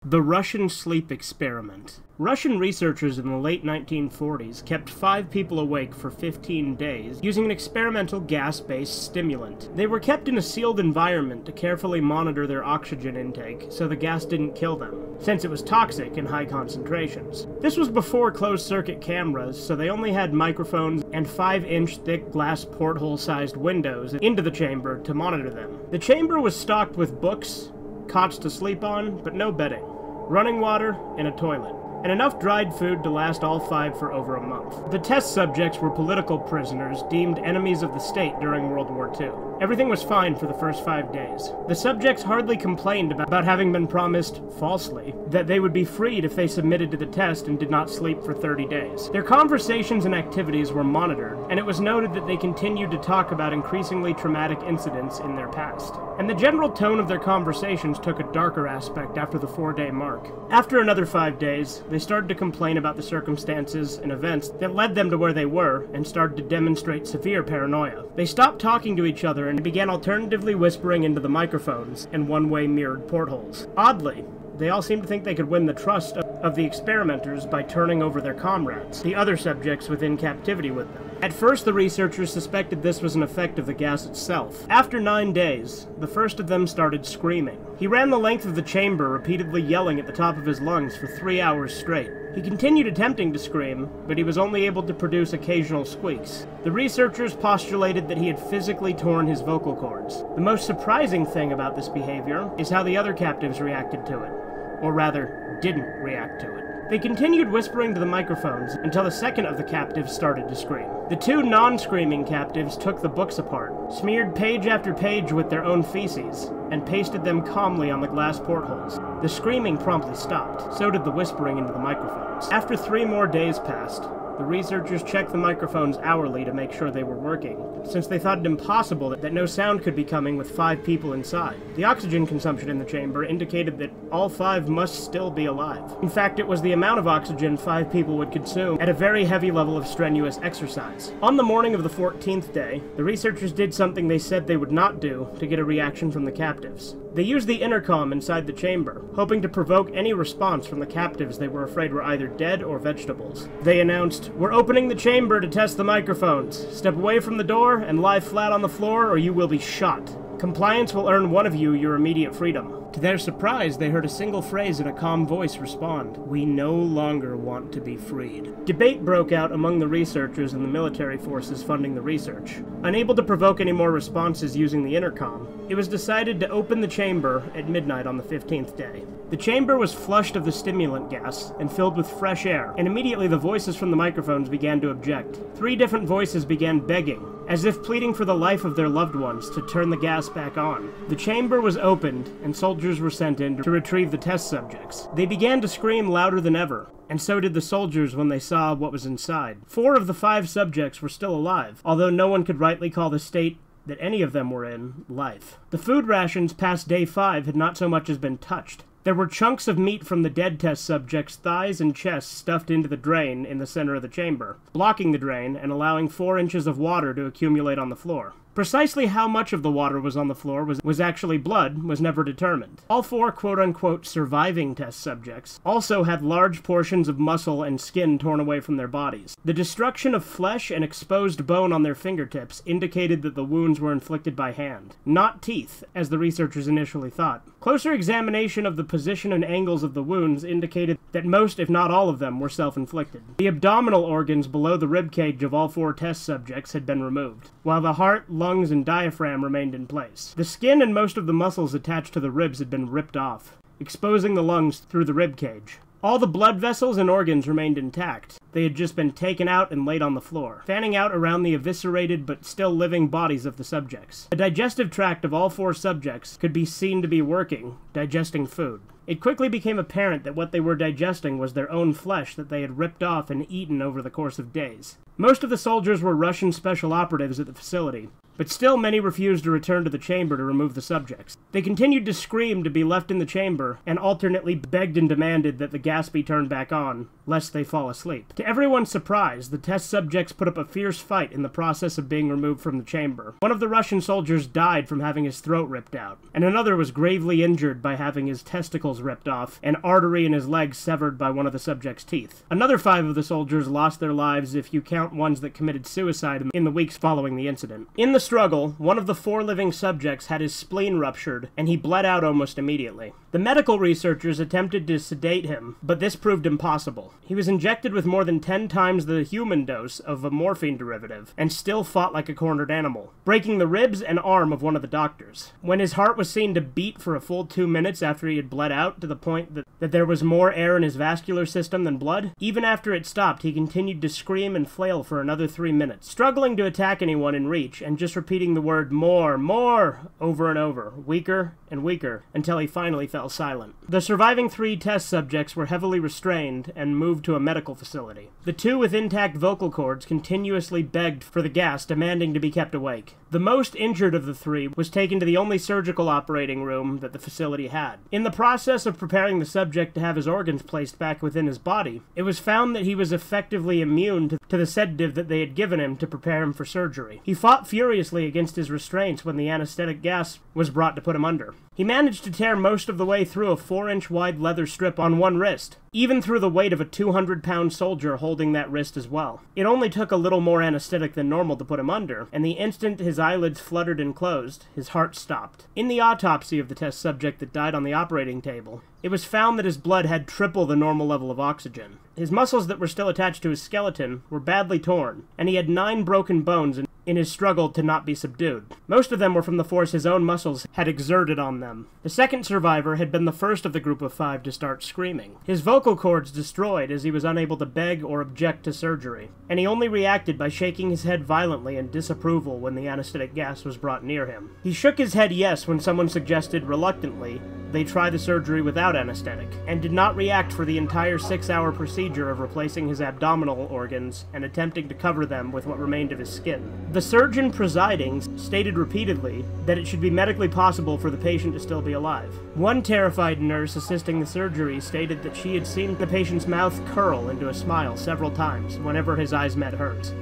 The Russian Sleep Experiment. Russian researchers in the late 1940s kept 5 people awake for 15 days using an experimental gas-based stimulant. They were kept in a sealed environment to carefully monitor their oxygen intake so the gas didn't kill them, since it was toxic in high concentrations. This was before closed-circuit cameras, so they only had microphones and 5-inch thick glass porthole-sized windows into the chamber to monitor them. The chamber was stocked with books, cots to sleep on, but no bedding, running water, and a toilet, and enough dried food to last all 5 for over a month. The test subjects were political prisoners deemed enemies of the state during World War II. Everything was fine for the first 5 days. The subjects hardly complained about having been promised, falsely, that they would be freed if they submitted to the test and did not sleep for 30 days. Their conversations and activities were monitored, and it was noted that they continued to talk about increasingly traumatic incidents in their past. And the general tone of their conversations took a darker aspect after the 4-day mark. After another 5 days, they started to complain about the circumstances and events that led them to where they were and started to demonstrate severe paranoia. They stopped talking to each other and began alternatively whispering into the microphones and one-way mirrored portholes. Oddly, they all seemed to think they could win the trust of the experimenters by turning over their comrades, the other subjects within captivity with them. At first, the researchers suspected this was an effect of the gas itself. After 9 days, the first of them started screaming. He ran the length of the chamber, repeatedly yelling at the top of his lungs for 3 hours straight. He continued attempting to scream, but he was only able to produce occasional squeaks. The researchers postulated that he had physically torn his vocal cords. The most surprising thing about this behavior is how the other captives reacted to it. Or rather, didn't react to it. They continued whispering to the microphones until the second of the captives started to scream. The 2 non-screaming captives took the books apart, smeared page after page with their own feces, and pasted them calmly on the glass portholes. The screaming promptly stopped, so did the whispering into the microphones. After 3 more days passed, the researchers checked the microphones hourly to make sure they were working, since they thought it impossible that no sound could be coming with 5 people inside. The oxygen consumption in the chamber indicated that all 5 must still be alive. In fact, it was the amount of oxygen 5 people would consume at a very heavy level of strenuous exercise. On the morning of the 14th day, the researchers did something they said they would not do to get a reaction from the captives. They used the intercom inside the chamber, hoping to provoke any response from the captives they were afraid were either dead or vegetables. They announced, "We're opening the chamber to test the microphones. Step away from the door and lie flat on the floor or you will be shot. Compliance will earn one of you your immediate freedom." To their surprise, they heard a single phrase in a calm voice respond, "We no longer want to be freed." Debate broke out among the researchers and the military forces funding the research. Unable to provoke any more responses using the intercom, it was decided to open the chamber at midnight on the 15th day. The chamber was flushed of the stimulant gas and filled with fresh air, and immediately the voices from the microphones began to object. 3 different voices began begging, as if pleading for the life of their loved ones, to turn the gas back on. The chamber was opened, and soldiers were sent in to retrieve the test subjects. They began to scream louder than ever, and so did the soldiers when they saw what was inside. 4 of the 5 subjects were still alive, although no one could rightly call the state that any of them were in life. The food rations past day 5 had not so much as been touched. There were chunks of meat from the dead test subjects' thighs and chests stuffed into the drain in the center of the chamber, blocking the drain and allowing 4 inches of water to accumulate on the floor. Precisely how much of the water was on the floor was actually blood was never determined. All 4 quote-unquote surviving test subjects also had large portions of muscle and skin torn away from their bodies. The destruction of flesh and exposed bone on their fingertips indicated that the wounds were inflicted by hand, not teeth, as the researchers initially thought. Closer examination of the position and angles of the wounds indicated that most, if not all of them, were self-inflicted. The abdominal organs below the ribcage of all 4 test subjects had been removed, while the heart, lungs, and diaphragm remained in place. The skin and most of the muscles attached to the ribs had been ripped off, exposing the lungs through the rib cage. All the blood vessels and organs remained intact. They had just been taken out and laid on the floor, fanning out around the eviscerated but still living bodies of the subjects. The digestive tract of all 4 subjects could be seen to be working, digesting food. It quickly became apparent that what they were digesting was their own flesh that they had ripped off and eaten over the course of days. Most of the soldiers were Russian special operatives at the facility, but still many refused to return to the chamber to remove the subjects. They continued to scream to be left in the chamber, and alternately begged and demanded that the gas be turned back on, lest they fall asleep. To everyone's surprise, the test subjects put up a fierce fight in the process of being removed from the chamber. One of the Russian soldiers died from having his throat ripped out, and another was gravely injured by having his testicles ripped off, an artery in his leg severed by one of the subject's teeth. Another 5 of the soldiers lost their lives if you count ones that committed suicide in the weeks following the incident. In the struggle, one of the 4 living subjects had his spleen ruptured, and he bled out almost immediately. The medical researchers attempted to sedate him, but this proved impossible. He was injected with more than 10 times the human dose of a morphine derivative, and still fought like a cornered animal, breaking the ribs and arm of one of the doctors. When his heart was seen to beat for a full 2 minutes after he had bled out to the point that there was more air in his vascular system than blood, even after it stopped, he continued to scream and flail for another 3 minutes, struggling to attack anyone in reach, and just repeating the word more, more, over and over, weaker and weaker, until he finally fell silent. The surviving 3 test subjects were heavily restrained and moved to a medical facility. The 2 with intact vocal cords continuously begged for the gas, demanding to be kept awake. The most injured of the 3 was taken to the only surgical operating room that the facility had. In the process of preparing the subject to have his organs placed back within his body, it was found that he was effectively immune to the sedative that they had given him to prepare him for surgery. He fought furiously against his restraints when the anesthetic gas was brought to put him under. He managed to tear most of the way through a 4-inch wide leather strip on one wrist, even through the weight of a 200-pound soldier holding that wrist as well. It only took a little more anesthetic than normal to put him under, and the instant his eyelids fluttered and closed, his heart stopped. In the autopsy of the test subject that died on the operating table, it was found that his blood had triple the normal level of oxygen. His muscles that were still attached to his skeleton were badly torn, and he had 9 broken bones in his struggle to not be subdued. Most of them were from the force his own muscles had exerted on them. The second survivor had been the first of the group of 5 to start screaming. His vocal cords destroyed as he was unable to beg or object to surgery, and he only reacted by shaking his head violently in disapproval when the anesthetic gas was brought near him. He shook his head yes when someone suggested, reluctantly, they try the surgery without anesthetic, and did not react for the entire 6-hour procedure of replacing his abdominal organs and attempting to cover them with what remained of his skin. The surgeon presiding stated repeatedly that it should be medically possible for the patient to still be alive. One terrified nurse assisting the surgery stated that she had seen the patient's mouth curl into a smile several times whenever his eyes met hers.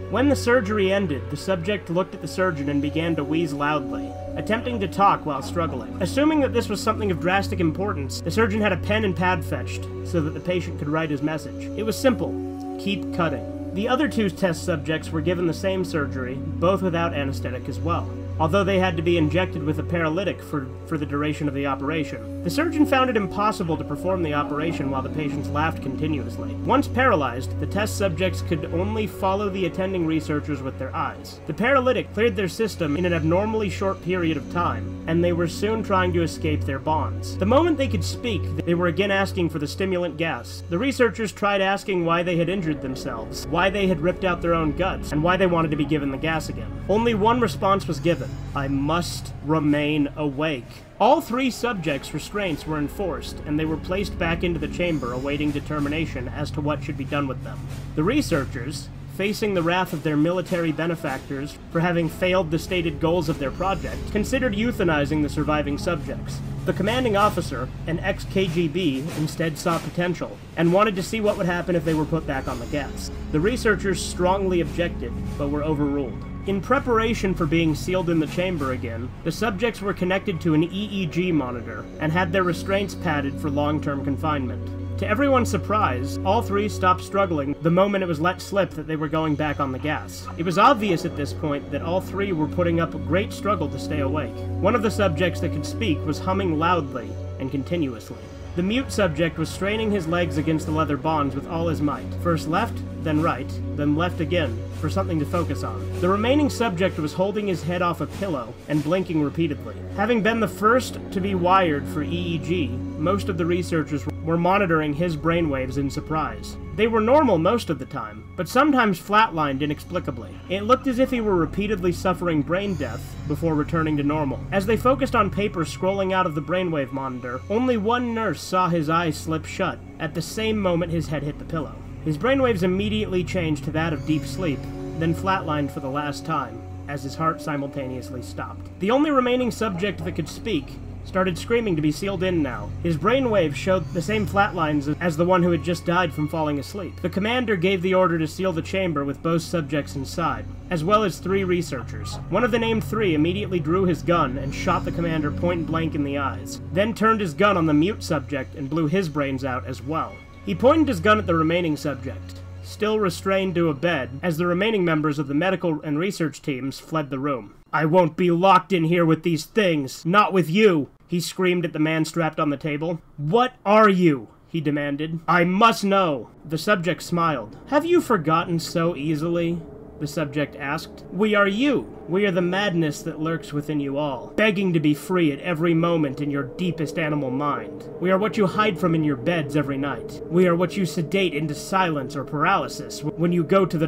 When the surgery ended, the subject looked at the surgeon and began to wheeze loudly, attempting to talk while struggling. Assuming that this was something of drastic importance, the surgeon had a pen and pad fetched so that the patient could write his message. It was simple: keep cutting. The other 2 test subjects were given the same surgery, both without anesthetic as well, although they had to be injected with a paralytic for the duration of the operation. The surgeon found it impossible to perform the operation while the patients laughed continuously. Once paralyzed, the test subjects could only follow the attending researchers with their eyes. The paralytic cleared their system in an abnormally short period of time, and they were soon trying to escape their bonds. The moment they could speak, they were again asking for the stimulant gas. The researchers tried asking why they had injured themselves, why they had ripped out their own guts, and why they wanted to be given the gas again. Only one response was given: I must remain awake. All 3 subjects' restraints were enforced, and they were placed back into the chamber awaiting determination as to what should be done with them. The researchers, facing the wrath of their military benefactors for having failed the stated goals of their project, considered euthanizing the surviving subjects. The commanding officer, an ex-KGB, instead saw potential, and wanted to see what would happen if they were put back on the gas. The researchers strongly objected, but were overruled. In preparation for being sealed in the chamber again, the subjects were connected to an EEG monitor and had their restraints padded for long-term confinement. To everyone's surprise, all 3 stopped struggling the moment it was let slip that they were going back on the gas. It was obvious at this point that all 3 were putting up a great struggle to stay awake. One of the subjects that could speak was humming loudly and continuously. The mute subject was straining his legs against the leather bonds with all his might. First left, then right, then left again, for something to focus on. The remaining subject was holding his head off a pillow and blinking repeatedly. Having been the first to be wired for EEG, most of the researchers were monitoring his brainwaves in surprise. They were normal most of the time, but sometimes flatlined inexplicably. It looked as if he were repeatedly suffering brain death before returning to normal. As they focused on paper scrolling out of the brainwave monitor, only one nurse saw his eyes slip shut at the same moment his head hit the pillow. His brainwaves immediately changed to that of deep sleep, then flatlined for the last time. as his heart simultaneously stopped. The only remaining subject that could speak started screaming to be sealed in now. His brainwaves showed the same flat lines as the one who had just died from falling asleep. The commander gave the order to seal the chamber with both subjects inside, as well as 3 researchers. One of the named 3 immediately drew his gun and shot the commander point blank in the eyes, then turned his gun on the mute subject and blew his brains out as well. He pointed his gun at the remaining subject, still restrained to a bed, as the remaining members of the medical and research teams fled the room. "I won't be locked in here with these things! Not with you!" he screamed at the man strapped on the table. "What are you?" he demanded. "I must know." The subject smiled. "Have you forgotten so easily?" the subject asked. "We are you. We are the madness that lurks within you all, begging to be free at every moment in your deepest animal mind. We are what you hide from in your beds every night. We are what you sedate into silence or paralysis when you go to the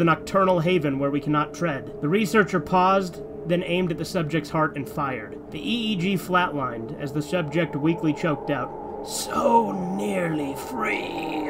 nocturnal haven where we cannot tread." The researcher paused, then aimed at the subject's heart and fired. The EEG flatlined as the subject weakly choked out, "So nearly free."